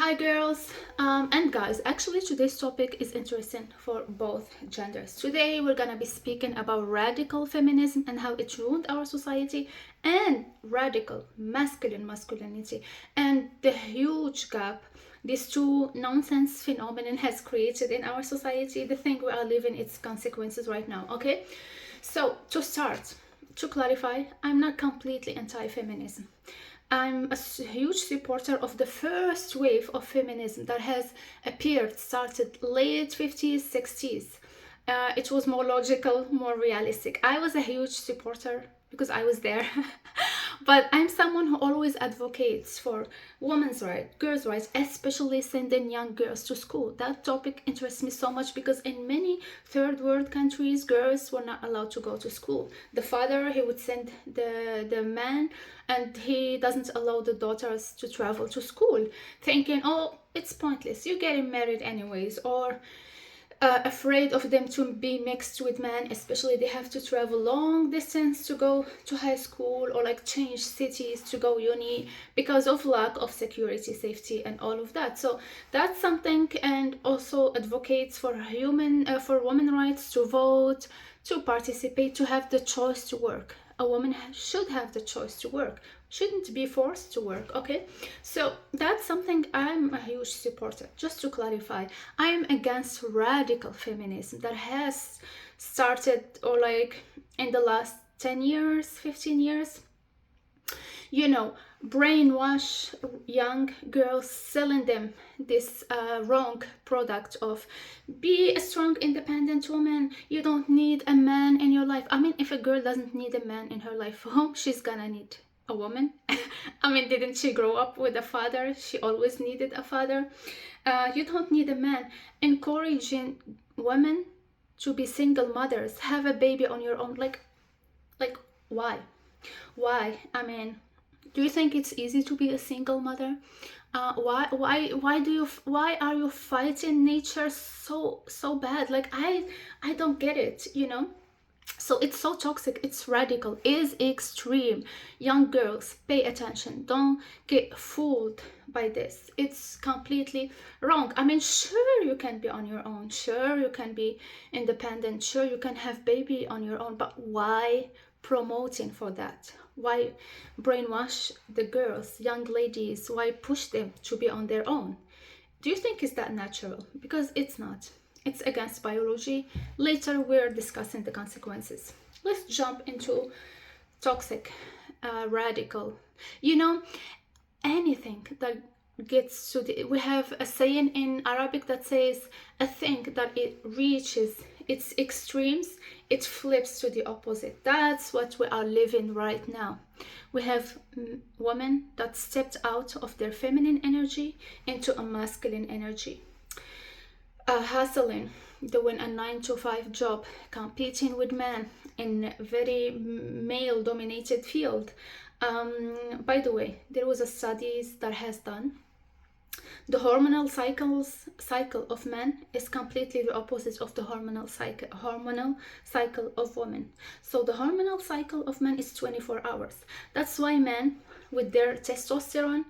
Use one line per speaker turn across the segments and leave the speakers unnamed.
Hi girls and guys, actually today's topic is interesting for both genders. Today we're gonna be speaking about radical feminism and how it ruined our society, and radical masculinity and the huge gap these two nonsense phenomenon has created in our society, the thing we are living its consequences right now. Okay, so to clarify, I'm not completely anti-feminism. I'm a huge supporter of the first wave of feminism that has started late 50s, 60s. It was more logical, more realistic. I was a huge supporter because I was there. But I'm someone who always advocates for women's rights, girls' rights, especially sending young girls to school. That topic interests me so much because in many third world countries, girls were not allowed to go to school. The father, he would send the man, and he doesn't allow the daughters to travel to school, thinking, oh, it's pointless, you're getting married anyways, or afraid of them to be mixed with men, especially they have to travel long distance to go to high school or like change cities to go uni because of lack of security, safety, and all of that. So that's something. And also advocates for for women rights to vote, to participate, to have the choice to work. A woman should have the choice to work, shouldn't be forced to work. Okay, so that's something I'm a huge supporter. Just to clarify, I am against radical feminism that has started, or like in the last 10 years, 15 years, brainwash young girls, selling them this wrong product of be a strong independent woman, you don't need a man in your life. I mean, if a girl doesn't need a man in her life, whom she's gonna need? A woman? I mean, didn't she grow up with a father? She always needed a father. You don't need a man. Encouraging women to be single mothers, have a baby on your own, like why? I mean, do you think it's easy to be a single mother? Why are you fighting nature so bad? Like, I don't get it. So it's so toxic, it's radical, is extreme. Young girls, pay attention, don't get fooled by this. It's completely wrong. I mean, sure, you can be on your own, sure, you can be independent, sure, you can have baby on your own, but why promoting for that? Why brainwash the girls, young ladies? Why push them to be on their own? Do you think is that natural? Because it's not. It's against biology. Later we're discussing the consequences. Let's jump into toxic, radical. Anything that gets to we have a saying in Arabic that says a thing that it reaches its extremes, it flips to the opposite. That's what we are living right now. We have women that stepped out of their feminine energy into a masculine energy, hustling, doing a 9 to 5 job, competing with men in a very male dominated field. By the way, there was a studies that has done the hormonal cycle of men is completely the opposite of the hormonal cycle of women. So the hormonal cycle of men is 24 hours. That's why men with their testosterone,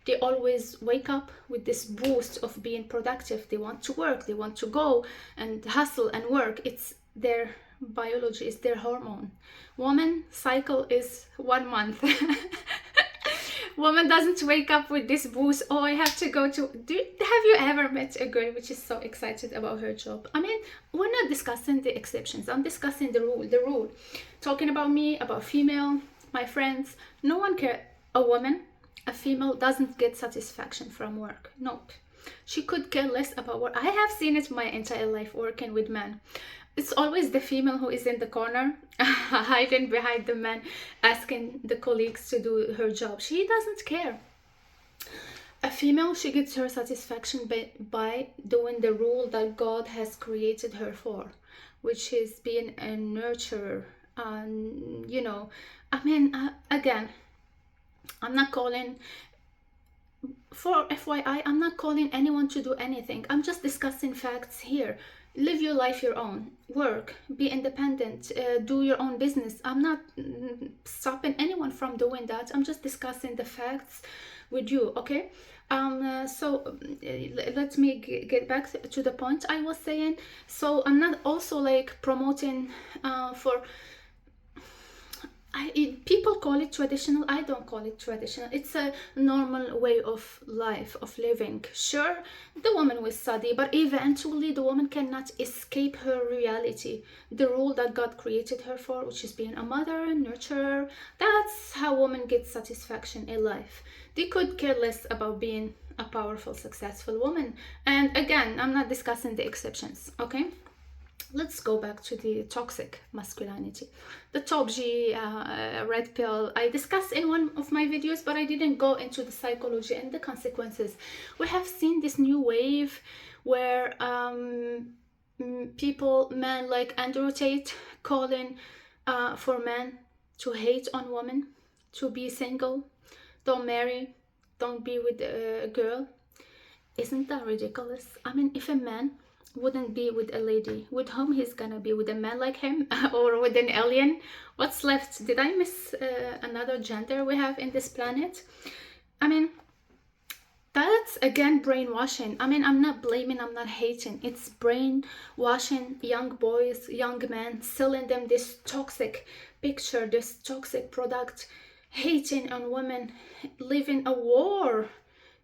they always wake up with this boost of being productive. They want to work, they want to go and hustle and work. It's their biology, is their hormone. Woman cycle is 1 month. Woman doesn't wake up with this boost. Oh, I have to go to. Have you ever met a girl which is so excited about her job? I mean, we're not discussing the exceptions. I'm discussing the rule. The rule. Talking about me, about female, my friends. No one cares. A woman, a female, doesn't get satisfaction from work. Nope. She could care less about work. I have seen it my entire life working with men. It's always the female who is in the corner, hiding behind the man, asking the colleagues to do her job. She doesn't care. A female, she gets her satisfaction by doing the role that God has created her for, which is being a nurturer. I mean, again, I'm not calling, for FYI, I'm not calling anyone to do anything. I'm just discussing facts here. live your life your own, work, be independent, do your own business. I'm not stopping anyone from doing that. I'm just discussing the facts with you, okay? Let me get back to the point I was saying. So I'm not also like promoting for people call it traditional. I don't call it traditional. It's a normal way of life, of living. Sure, the woman will study, but eventually the woman cannot escape her reality, the role that God created her for, which is being a mother, nurturer. That's how women get satisfaction in life. They could care less about being a powerful, successful woman. And again, I'm not discussing the exceptions, okay? Let's go back to the toxic masculinity. The top G red pill I discussed in one of my videos, but I didn't go into the psychology and the consequences. We have seen this new wave where people, men like Andrew Tate, calling for men to hate on women, to be single, don't marry, don't be with a girl. Isn't that ridiculous? I mean, if a man wouldn't be with a lady, with whom he's gonna be? With a man like him or with an alien? What's left? Did I miss another gender we have in this planet? I mean, that's again brainwashing. I mean, I'm not blaming, I'm not hating. It's brainwashing young boys, young men, selling them this toxic picture, this toxic product, hating on women, living a war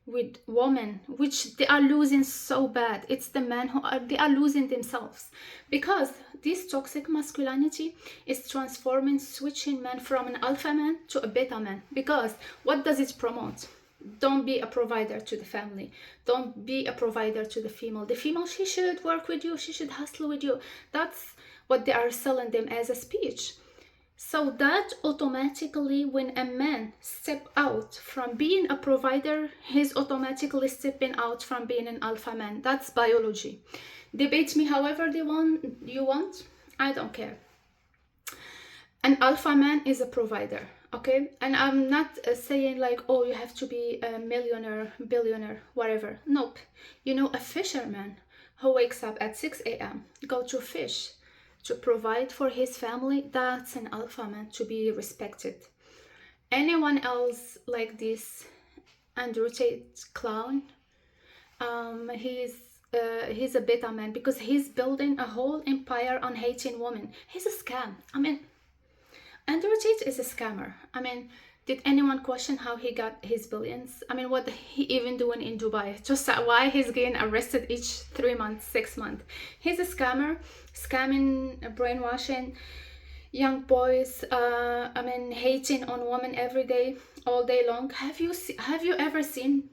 with women, which they are losing so bad. It's the men who are losing themselves, because this toxic masculinity is transforming, switching men from an alpha man to a beta man. Because what does it promote? Don't be a provider to the family, don't be a provider to the female. The female, she should work with you, she should hustle with you. That's what they are selling them as a speech. So that automatically, when a man step out from being a provider, he's automatically stepping out from being an alpha man. That's biology. Debate me however you want. I don't care. An alpha man is a provider, okay? And I'm not saying like, oh, you have to be a millionaire, billionaire, whatever. Nope. You know, a fisherman who wakes up at 6 a.m., go to fish, to provide for his family, that's an alpha man, to be respected. Anyone else like this Andrew Tate clown, he's a beta man, because he's building a whole empire on hating women. He's a scam. I mean, Andrew Tate is a scammer. I mean, did anyone question how he got his billions? I mean, what he even doing in Dubai? Just why he's getting arrested each 3 months, 6 months? He's a scammer, scamming, brainwashing young boys. I mean, hating on women every day, all day long. Have you ever seen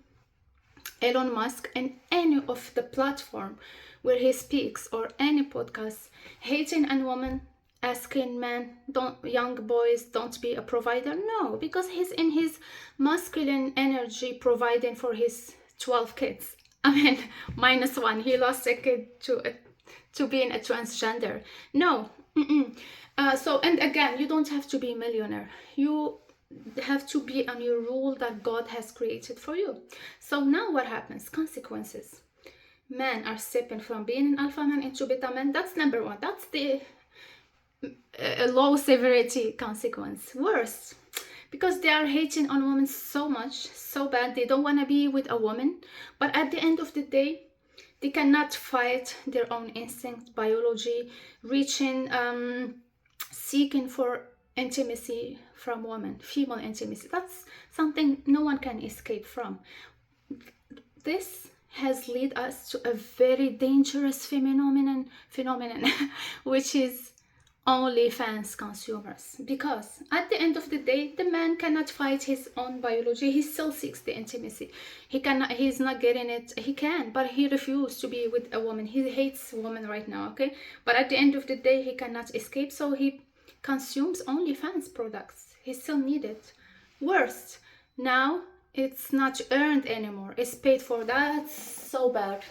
Elon Musk in any of the platform where he speaks, or any podcast, hating on women, asking men, young boys, don't be a provider? No, because he's in his masculine energy, providing for his 12 kids. I mean, minus one, he lost a kid to being a transgender. No. And again, you don't have to be a millionaire. You have to be on your rule that God has created for you. So now what happens? Consequences. Men are stepping from being an alpha man into beta man. That's number one. That's the low severity consequence. Worse, because they are hating on women so much, so bad. They don't want to be with a woman, but at the end of the day, they cannot fight their own instinct, biology, reaching, seeking for intimacy from women, female intimacy. That's something no one can escape from. This has led us to a very dangerous phenomenon which is OnlyFans consumers. Because at the end of the day, the man cannot fight his own biology. He still seeks the intimacy. He's not getting it. He can, but he refuses to be with a woman. He hates women right now, okay? But at the end of the day, he cannot escape, so he consumes OnlyFans products. He still needs it. Worst, now it's not earned anymore. It's paid for. That's so bad.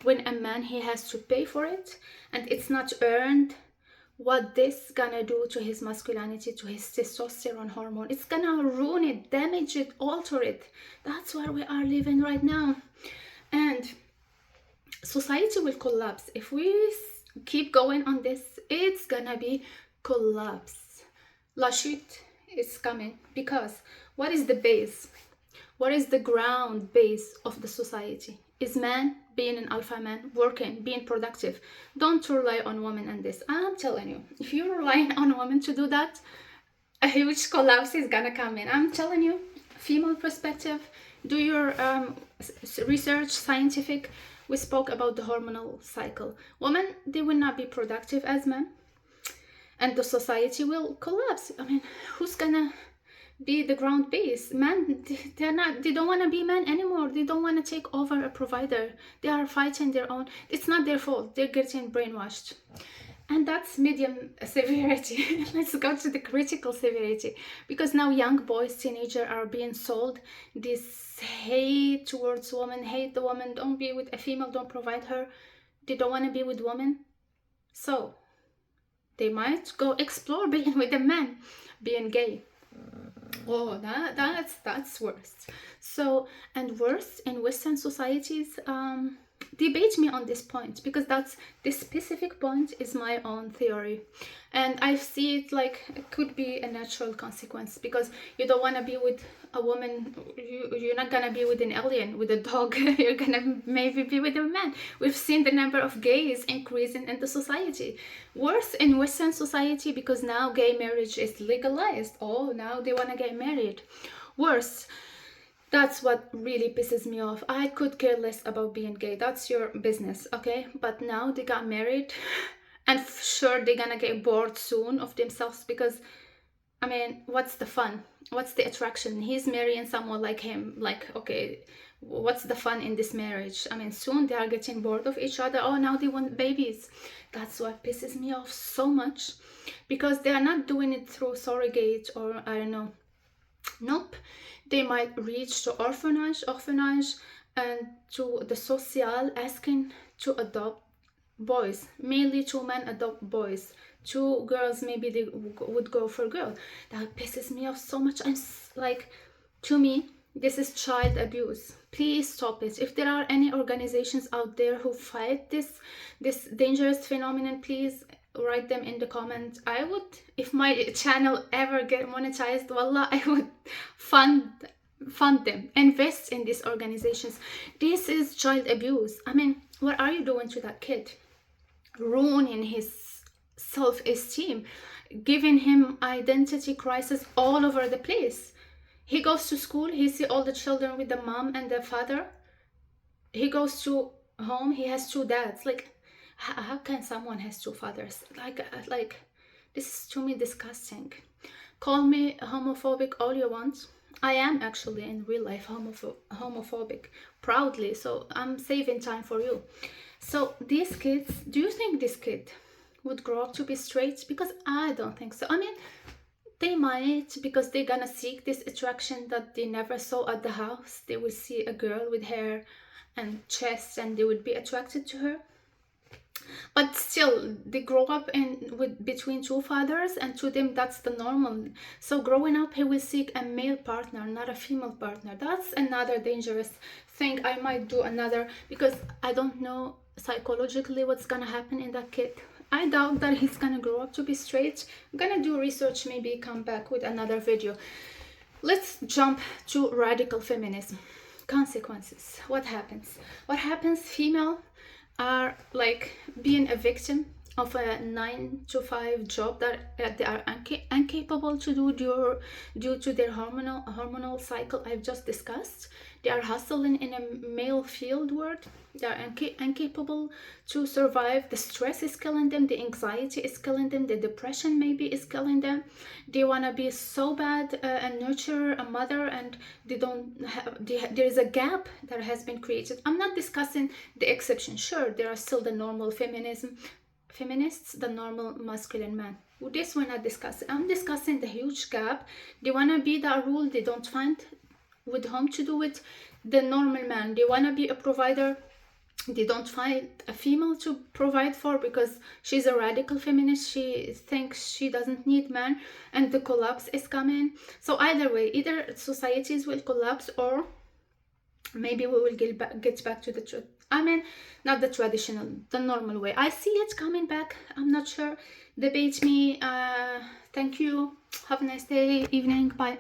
When a man, he has to pay for it, and it's not earned, what this gonna do to his masculinity, to his testosterone hormone? It's gonna ruin it, damage it, alter it. That's where we are living right now. And society will collapse. If we keep going on this, it's gonna be collapse. La chute is coming, because what is the base? What is the ground base of the society? Is man being an alpha man, working, being productive. Don't rely on women in this. I'm telling you, if you're relying on women to do that, a huge collapse is gonna come in. I'm telling you, female perspective, do your research, scientific. We spoke about the hormonal cycle. Women, they will not be productive as men, and the society will collapse. I mean, who's gonna be the ground base? Men, they don't want to be men anymore. They don't want to take over a provider. They are fighting their own. It's not their fault. They're getting brainwashed. And that's medium severity. Let's go to the critical severity, because now young boys, teenagers are being sold this hate towards women. Hate the woman, don't be with a female, don't provide her. They don't want to be with women, so they might go explore being with a man, being gay. Oh, that's worse. So, and worse in Western societies, debate me on this point, because this specific point is my own theory, and I see it like it could be a natural consequence, because you don't want to be with a woman. You're not gonna be with an alien, with a dog. You're gonna maybe be with a man. We've seen the number of gays increasing in the society. Worse in Western society, because now gay marriage is legalized. Oh, now they want to get married. Worse. That's what really pisses me off. I could care less about being gay. That's your business, okay? But now they got married, and sure, they're gonna get bored soon of themselves, because, I mean, what's the fun? What's the attraction? He's marrying someone like him. Like, okay, what's the fun in this marriage? I mean, soon they are getting bored of each other. Oh, now they want babies. That's what pisses me off so much, because they are not doing it through surrogate or, I don't know. Nope. They might reach to orphanage, and to the social, asking to adopt boys. Mainly 2 men adopt boys. 2 girls, maybe they would go for girl. That pisses me off so much. And like, to me, this is child abuse. Please stop it. If there are any organizations out there who fight this dangerous phenomenon, please write them in the comments. I would, if my channel ever get monetized, wallah, I would fund them, invest in these organizations. This is child abuse. I mean, what are you doing to that kid? Ruining his self-esteem, giving him identity crisis all over the place. He goes to school, he sees all the children with the mom and the father. He goes to home, he has 2 dads. Like, how can someone has 2 fathers? Like, this is to me disgusting. Call me homophobic all you want. I am actually in real life homophobic, proudly, so I'm saving time for you. So these kids, do you think this kid would grow up to be straight? Because I don't think so. I mean, they might, because they're gonna seek this attraction that they never saw at the house. They will see a girl with hair and chest, and they would be attracted to her. But still, they grow up with between 2 fathers, and to them that's the normal. So growing up, he will seek a male partner, not a female partner. That's another dangerous thing. I might do another, because I don't know psychologically what's gonna happen in that kid. I doubt that he's gonna grow up to be straight. I'm gonna do research, maybe come back with another video. Let's jump to radical feminism. Consequences. What happens? Female are like being a victim of a 9-to-5 job that they are incapable to do due to their hormonal cycle I've just discussed. They are hustling in a male field world. They are incapable to survive. The stress is killing them. The anxiety is killing them. The depression maybe is killing them. They want to be so bad and nurture a mother, and they don't have. There is a gap that has been created. I'm not discussing the exception. Sure, there are still the normal feminists, the normal masculine man. This we're not discussing. I'm discussing the huge gap. They want to be that rule. They don't find with whom to do it. The normal man, they want to be a provider. They don't find a female to provide for, because she's a radical feminist. She thinks she doesn't need man, and the collapse is coming. So either way, either societies will collapse, or maybe we will get back to the truth. I mean, not the traditional, the normal way. I see it coming back. I'm not sure. Debate me. Thank you. Have a nice day, evening. Bye.